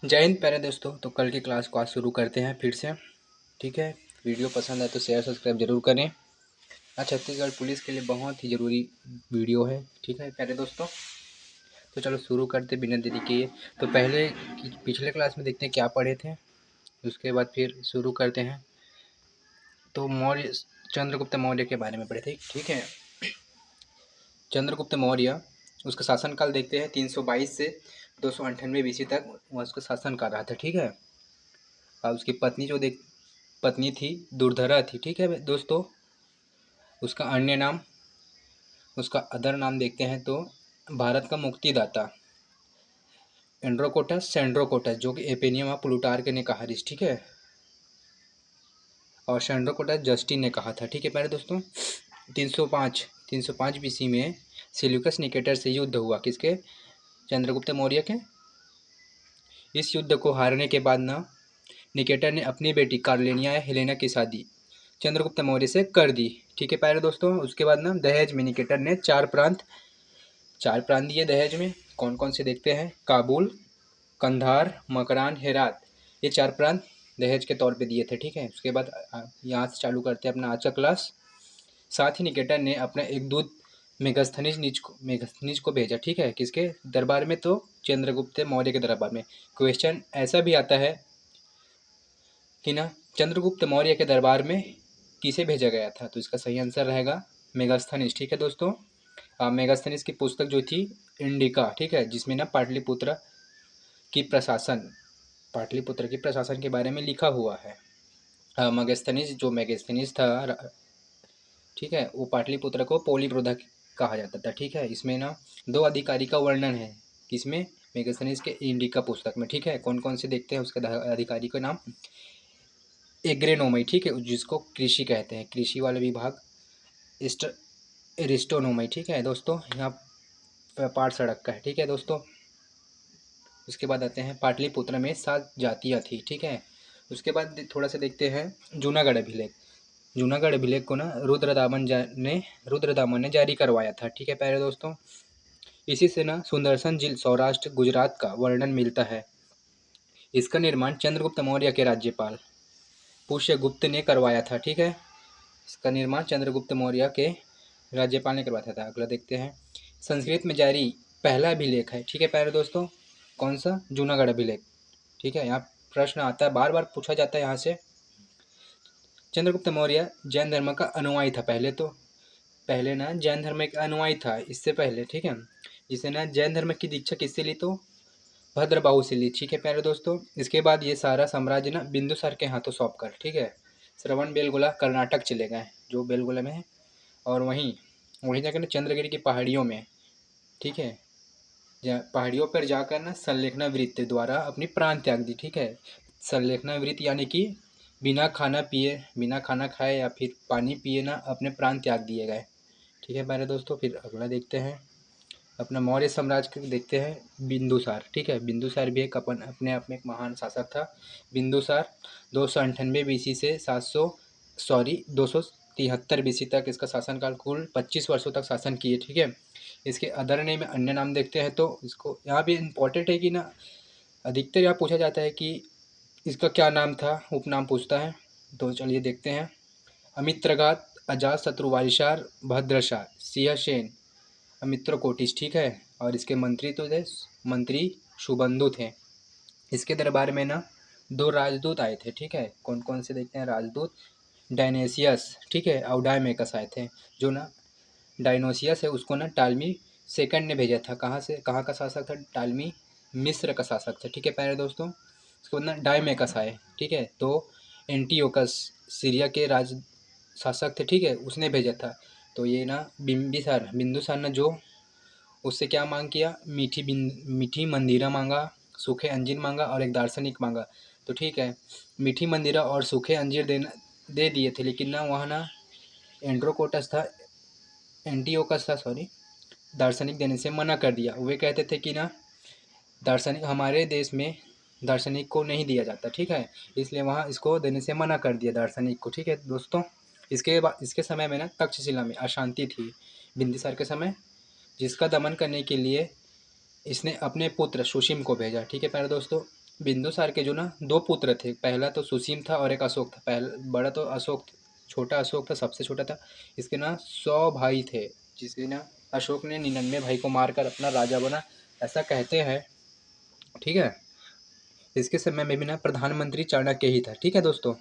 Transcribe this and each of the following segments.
जय हिंद प्यारे दोस्तों। तो कल की क्लास को आज शुरू करते हैं फिर से। ठीक है, वीडियो पसंद आए तो शेयर सब्सक्राइब जरूर करें। आज छत्तीसगढ़ पुलिस के लिए बहुत ही ज़रूरी वीडियो है। ठीक है प्यारे दोस्तों, तो चलो शुरू करते बिना देरी किए। तो पहले पिछले क्लास में देखते हैं क्या पढ़े थे, उसके बाद फिर शुरू करते हैं। तो मौर्य चंद्रगुप्त मौर्य के बारे में पढ़े थे। ठीक है, चंद्रगुप्त मौर्य, उसका शासनकाल देखते हैं 322 से 298 BC तक वह उसका शासन कर रहा था। ठीक है, और उसकी पत्नी थी दुर्धरा थी। ठीक है दोस्तों, उसका अन्य नाम, उसका अदर नाम देखते हैं तो भारत का मुक्तिदाता एंड्रोकोटस सेंड्रोकोटस, जो कि एपेनियम ऑफ प्लूटार्क ने कहा। ठीक है, और सेंड्रोकोटस जस्टिन ने कहा था। ठीक है प्यारे दोस्तों, 305 BC में सेल्यूकस निकेटर से युद्ध हुआ। किसके? चंद्रगुप्त मौर्य के। इस युद्ध को हारने के बाद ना निकेटर ने अपनी बेटी कार्लेनिया या हेलेना की शादी चंद्रगुप्त मौर्य से कर दी। ठीक है प्यारे दोस्तों, उसके बाद ना दहेज में निकेटर ने चार प्रांत दिए दहेज में। कौन कौन से देखते हैं? काबुल, कंधार, मकरान, हेरात, ये चार प्रांत दहेज के तौर पे दिए थे। ठीक है, उसके बाद यहाँ से चालू करते हैं अपना आज का क्लास। साथ ही निकेटर ने अपना एक दूत मेगस्थनीज को भेजा। ठीक है, किसके दरबार में? तो चंद्रगुप्त मौर्य के दरबार में। क्वेश्चन ऐसा भी आता है कि ना चंद्रगुप्त मौर्य के दरबार में किसे भेजा गया था? तो इसका सही आंसर रहेगा मेगास्थनीज। ठीक है दोस्तों, मेगास्थनीज की पुस्तक जो थी इंडिका। ठीक है, जिसमें ना पाटलिपुत्र की प्रशासन के बारे में लिखा हुआ है। मेगास्थनीज था, ठीक है, वो पाटलिपुत्र को पोलीप्रोधा कहा जाता था। ठीक है, इसमें ना दो अधिकारी का वर्णन है। किसमें? मेगास्थनीज के इंडिका पुस्तक में। ठीक है, कौन कौन से देखते हैं उसके अधिकारी का नाम? एग्रेनोमी, ठीक है, जिसको कृषि कहते हैं, कृषि वाला विभाग। एरिस्टोनोमी, ठीक है दोस्तों, यहाँ व्यापार सड़क का है। ठीक है दोस्तों, उसके बाद आते हैं पाटलिपुत्र में 7 जातियाँ थी। ठीक है, उसके बाद थोड़ा सा देखते हैं जूनागढ़ अभिलेख। जूनागढ़ अभिलेख को ना रुद्रदामन ने जारी करवाया था। ठीक है प्यारे दोस्तों, इसी से ना सुंदरसन जिल सौराष्ट्र गुजरात का वर्णन मिलता है। इसका निर्माण चंद्रगुप्त मौर्य के राज्यपाल पुष्यगुप्त ने करवाया था। ठीक है, इसका निर्माण चंद्रगुप्त मौर्य के राज्यपाल ने करवाया था। अगला देखते हैं संस्कृत में जारी पहला अभिलेख है। ठीक है प्यारे दोस्तों, कौन सा? जूनागढ़ अभिलेख। ठीक है, यहाँ प्रश्न आता है, बार बार पूछा जाता है यहाँ से। चंद्रगुप्त मौर्य जैन धर्म का अनुयायी था। पहले ना जैन धर्म का अनुयायी था इससे पहले। ठीक है, जिसे ना जैन धर्म की दीक्षा किससे ली? तो भद्रबाहु से ली। ठीक है प्यारे दोस्तों, इसके बाद ये सारा साम्राज्य ना बिंदुसार के हाथों सौंप कर, ठीक है, श्रवण बेलगोला कर्नाटक चले गए, जो बेलगोला में है, और वहीं जाकर ना चंद्रगिरी की पहाड़ियों में, ठीक है, पहाड़ियों पर जाकर ना संलेखना वृत्ति द्वारा अपनी प्राण त्याग दी। ठीक है, संलेखना वृत्ति यानी कि बिना खाना खाए या फिर पानी पिए ना अपने प्राण त्याग दिए गए। ठीक है प्यारे दोस्तों, फिर अगला देखते हैं अपना मौर्य साम्राज्य को देखते हैं बिंदुसार। ठीक है, बिंदुसार भी एक अपने आप में एक महान शासक था। बिंदुसार 298 BC से 273 BC तक इसका शासनकाल, कुल 25 वर्षों तक शासन किए। ठीक है, इसके अदर नेम में अन्य नाम देखते हैं तो इसको यहाँ भी इम्पोर्टेंट है कि ना अधिकतर यहाँ पूछा जाता है कि इसका क्या नाम था, उपनाम पूछता है। तो चलिए देखते हैं अमित्रघात, अजात शत्रु, वारिशार, भद्रशाह, सिंहसेन, मित्रकोटिस। ठीक है, और इसके मंत्री सुबंधु थे। इसके दरबार में ना 2 राजदूत आए थे। ठीक है, कौन कौन से देखते हैं राजदूत? डायनेसियस, ठीक है, और डायमेकस आए थे। जो ना डायनोसियस है उसको ना टालमी सेकंड ने भेजा था। कहाँ का शासक था? टालमी मिस्र का शासक था। ठीक है प्यारे दोस्तों, उसके बाद ना डायमेकस आए। ठीक है, तो एंटियोकस सीरिया के राज शासक थे। ठीक है, उसने भेजा था। तो ये ना बिंदुसार ने जो उससे क्या मांग किया? मीठी मंदिरा मांगा, सूखे अंजीर मांगा और एक दार्शनिक मांगा। तो ठीक है, मीठी मंदिरा और सूखे अंजीर दे दिए थे, लेकिन ना वहाँ ना एंटियोकस था, दार्शनिक देने से मना कर दिया। वे कहते थे कि ना दार्शनिक हमारे देश में दार्शनिक को नहीं दिया जाता। ठीक है, इसलिए वहाँ इसको देने से मना कर दिया दार्शनिक को। ठीक है दोस्तों, इसके समय में ना तक्षशिला में अशांति थी बिंदुसार के समय, जिसका दमन करने के लिए इसने अपने पुत्र सुशीम को भेजा। ठीक है प्यारे दोस्तों, बिंदुसार के जो ना दो पुत्र थे, पहला तो सुसीम था और एक अशोक था। पहला बड़ा तो अशोक, छोटा अशोक था, सबसे छोटा था। इसके ना 100 भाई थे, जिसके ना अशोक ने 99 भाई को मारकर अपना राजा बना, ऐसा कहते हैं। ठीक है, इसके समय में भी ना प्रधानमंत्री चाणक्य ही था। ठीक है दोस्तों,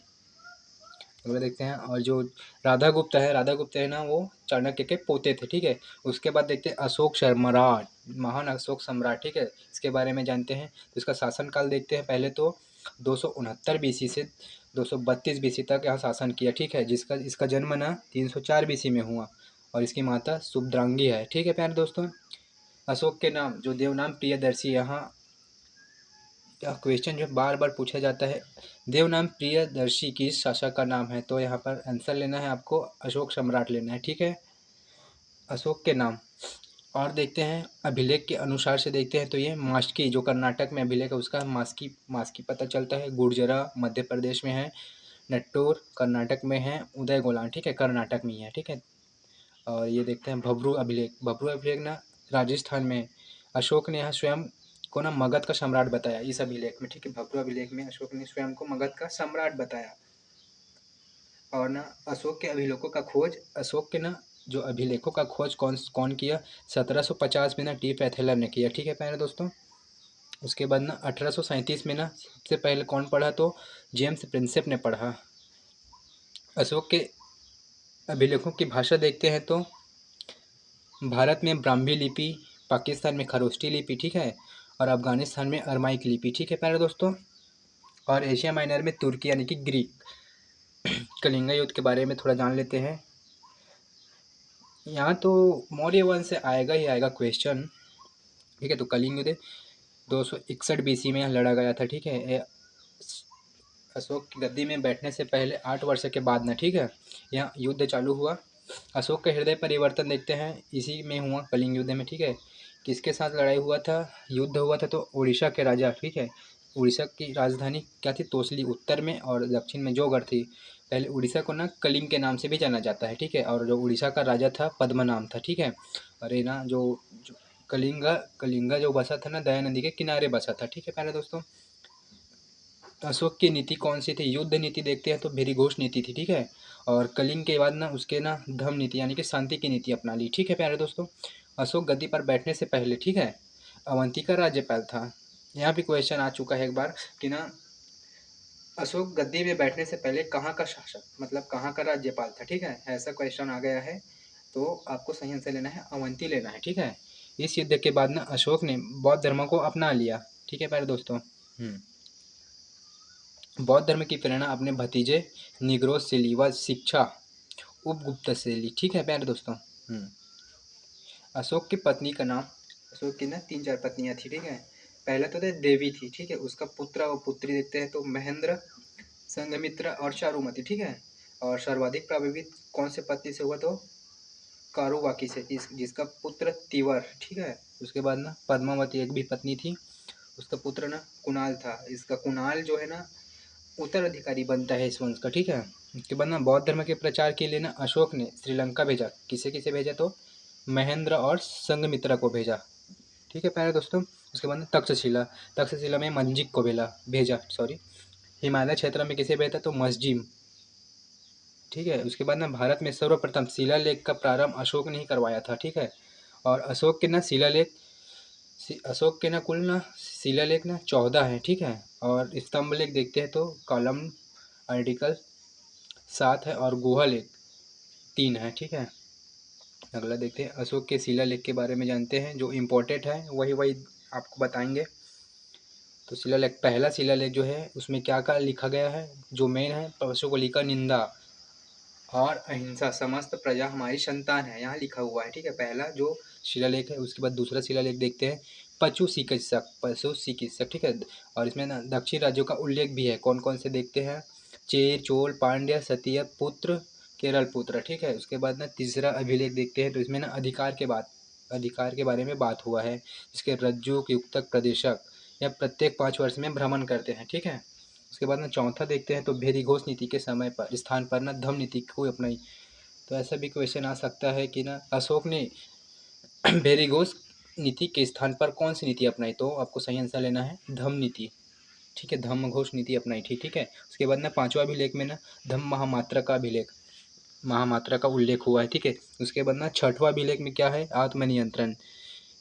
अगला देखते हैं। और जो राधा गुप्त है, राधा गुप्त है ना वो चाणक्य के पोते थे। ठीक है, उसके बाद देखते हैं अशोक सम्राट, महान अशोक सम्राट। ठीक है, इसके बारे में जानते हैं। तो इसका शासनकाल देखते हैं। पहले तो 269 बीसी से 232 बीसी तक यहाँ शासन किया। ठीक है, जिसका इसका जन्म ना 304 बीसी में हुआ, और इसकी माता सुभद्रांगी है। ठीक है प्यारे दोस्तों, अशोक के नाम जो देवनाम प्रियदर्शी, यहाँ यह क्वेश्चन जो बार बार पूछा जाता है, देवनाम प्रियदर्शी किस शासक का नाम है? तो यहाँ पर आंसर लेना है आपको, अशोक सम्राट लेना है। ठीक है, अशोक के नाम। और देखते हैं अभिलेख के अनुसार से देखते हैं, तो ये मास्की जो कर्नाटक में अभिलेख है उसका मास्की मास्की पता चलता है। गुर्जरा मध्य प्रदेश में है, नट्टूर कर्नाटक में है, उदय गोलान ठीक है कर्नाटक में ही है। ठीक है, और ये देखते हैं भब्रू अभिलेख। भब्रू अभिलेख ना राजस्थान में, अशोक ने यहाँ स्वयं को ना मगध का सम्राट बताया इस अभिलेख में। ठीक है, भब्रू अभिलेख में अशोक ने स्वयं को मगध का सम्राट बताया। और ना अशोक के अभिलेखों का खोज, अशोक के ना जो अभिलेखों का खोज कौन कौन किया? 1750 में ना टी पैथेलर ने किया। ठीक है प्यारे दोस्तों, उसके बाद ना 1837 में ना सबसे पहले कौन पढ़ा? तो जेम्स प्रिंसेप ने पढ़ा। अशोक के अभिलेखों की भाषा देखते हैं, तो भारत में ब्राह्मी लिपि, पाकिस्तान में खरोष्टी लिपि। ठीक है, और अफगानिस्तान में अरमाइक लिपि। ठीक है प्यारे दोस्तों, और एशिया माइनर में तुर्की यानी कि ग्रीक। कलिंगा युद्ध के बारे में थोड़ा जान लेते हैं। यहाँ तो मौर्य वंश से आएगा ही आएगा क्वेश्चन। ठीक है, तो कलिंग युद्ध 261 बीसी में यहाँ लड़ा गया था। ठीक है, अशोक की गद्दी में बैठने से पहले 8 वर्ष के बाद ना, ठीक है, यहाँ युद्ध चालू हुआ। अशोक का हृदय परिवर्तन देखते हैं, इसी में हुआ कलिंग युद्ध में। ठीक है, किसके साथ लड़ाई हुआ था, युद्ध हुआ था? तो उड़ीसा के राजा। ठीक है, उड़ीसा की राजधानी क्या थी? तोसली उत्तर में, और दक्षिण में जोगढ़ थी। पहले उड़ीसा को ना कलिंग के नाम से भी जाना जाता है। ठीक है, और जो उड़ीसा का राजा था पद्मनाम था। ठीक है, और ये ना जो कलिंगा कलिंगा जो बसा था ना दया नदी के किनारे बसा था। ठीक है प्यारे दोस्तों, अशोक की नीति कौन सी थी? युद्ध नीति देखते हैं तो भीरिघोष नीति थी। ठीक है, और कलिंग के बाद ना उसके ना धम नीति यानी कि शांति की नीति अपना ली। ठीक है प्यारे दोस्तों, अशोक गद्दी पर बैठने से पहले, ठीक है, अवंती का राज्यपाल था। यहाँ भी क्वेश्चन आ चुका है एक बार कि ना अशोक गद्दी में बैठने से पहले कहाँ का शासक, मतलब कहाँ का राज्यपाल था। ठीक है, ऐसा क्वेश्चन आ गया है, तो आपको सही आंसर लेना है, अवंती लेना है। ठीक है, इस युद्ध के बाद ना अशोक ने बौद्ध धर्म को अपना लिया। ठीक है प्यारे दोस्तों, बौद्ध धर्म की प्रेरणा अपने भतीजे निग्रोध से ली, व शिक्षा उपगुप्त से ली। ठीक है प्यारे दोस्तों, अशोक की पत्नी का नाम, अशोक की ना 3-4 पत्नियां थी। ठीक है, पहले तो देवी थी। ठीक है, उसका पुत्र और पुत्री देखते हैं, तो महेंद्र, संघमित्रा और चारुमती। ठीक है, और सर्वाधिक प्रभावित कौन से पत्नी से हुआ? तो कारुवाकी से, जिसका पुत्र तिवर। ठीक है, उसके बाद ना पद्मावती एक भी पत्नी थी, उसका पुत्र ना कुणाल था। इसका कुणाल जो है ना उत्तराधिकारी बनता है इस वंश का। ठीक है, उसके बाद ना बौद्ध धर्म के प्रचार के लिए ना अशोक ने श्रीलंका भेजा। किसे किसे भेजा? तो महेंद्र और संघमित्रा को भेजा। ठीक है प्यारे दोस्तों, उसके बाद ना तक्षशिला, तक्षशिला में मंजिक को भेजा सॉरी। हिमालय क्षेत्र में किसे भेजा? तो मस्जिम। ठीक है, उसके बाद ना भारत में सर्वप्रथम शिलालेख का प्रारंभ अशोक ने ही करवाया था। ठीक है, और अशोक के ना शिलालेख, अशोक के ना कुल ना शिलालेख ना 14 है। ठीक है, और स्तंभ लेख देखते हैं तो कॉलम आर्टिकल 7 है, और गुहा लेख 3 है। ठीक है, अगला देखते हैं, अशोक के शिलालेख के बारे में जानते हैं, जो इम्पोर्टेंट है वही वही आपको बताएंगे। तो शिलालेख, पहला शिलालेख जो है उसमें क्या क्या लिखा गया है? जो मेन है, पशु को लेकर निंदा और अहिंसा, समस्त प्रजा हमारी संतान है, यहाँ लिखा हुआ है। ठीक है, पहला जो शिलालेख है। उसके बाद दूसरा शिलालेख देखते हैं, पशु चिकित्सक। ठीक है, और इसमें ना दक्षिण राज्यों का उल्लेख भी है। कौन कौन से देखते हैं? चेर, चोल, पांड्य, सतीय पुत्र, केरल पुत्र। ठीक है, उसके बाद ना तीसरा अभिलेख देखते हैं, तो इसमें ना अधिकार के बारे में बात हुआ है, जिसके रज्जु युक्तक प्रदेशक या प्रत्येक 5 वर्ष में भ्रमण करते हैं। ठीक है, उसके बाद ना चौथा देखते हैं, तो भेरीघोष नीति के समय पर स्थान पर ना धम नीति को अपनाई। तो ऐसा भी क्वेश्चन आ सकता है कि ना अशोक ने भेरीघोष नीति के स्थान पर कौन सी नीति अपनाई? तो आपको सही आंसर लेना है, धम नीति। ठीक है, धम्म घोष नीति अपनाई थी। ठीक है, उसके बाद ना 5वां अभिलेख में ना धम्म महामात्रा का अभिलेख, महामात्रा का उल्लेख हुआ है। ठीक है, उसके बाद ना 6वां अभिलेख में क्या है, आत्मनियंत्रण।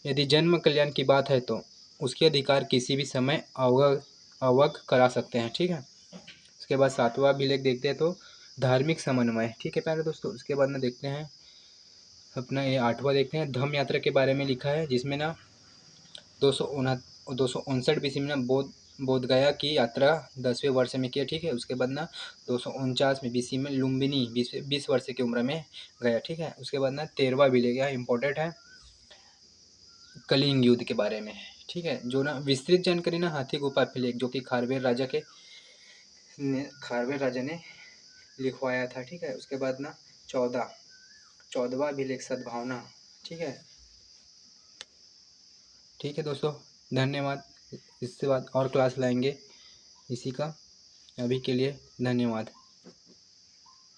यदि जन्म कल्याण की बात है तो उसके अधिकार किसी भी समय अवग करा सकते हैं। ठीक है, उसके बाद 7वां अभिलेख देखते हैं तो धार्मिक समन्वय। ठीक है प्यारे दोस्तों, उसके बाद में देखते हैं अपना ये 8वां देखते हैं, धम्म यात्रा के बारे में लिखा है, जिसमें ना 259 बीसी में ना बोध गया की यात्रा 10वें वर्ष में किया। ठीक है, उसके बाद ना 249 में बीसी में लुम्बिनी 20 वर्ष की उम्र में गया। ठीक है, उसके बाद ना 13वां अभिलेख यह इम्पोर्टेंट है, कलिंग युद्ध के बारे में। ठीक है, जो ना विस्तृत जानकारी ना हाथी गुफा अभिलेख, जो कि खारवेर राजा ने लिखवाया था। ठीक है, उसके बाद ना 14वां अभिलेख सद्भावना। ठीक है, ठीक है दोस्तों, धन्यवाद। इसके बाद और क्लास लाएंगे इसी का, अभी के लिए धन्यवाद।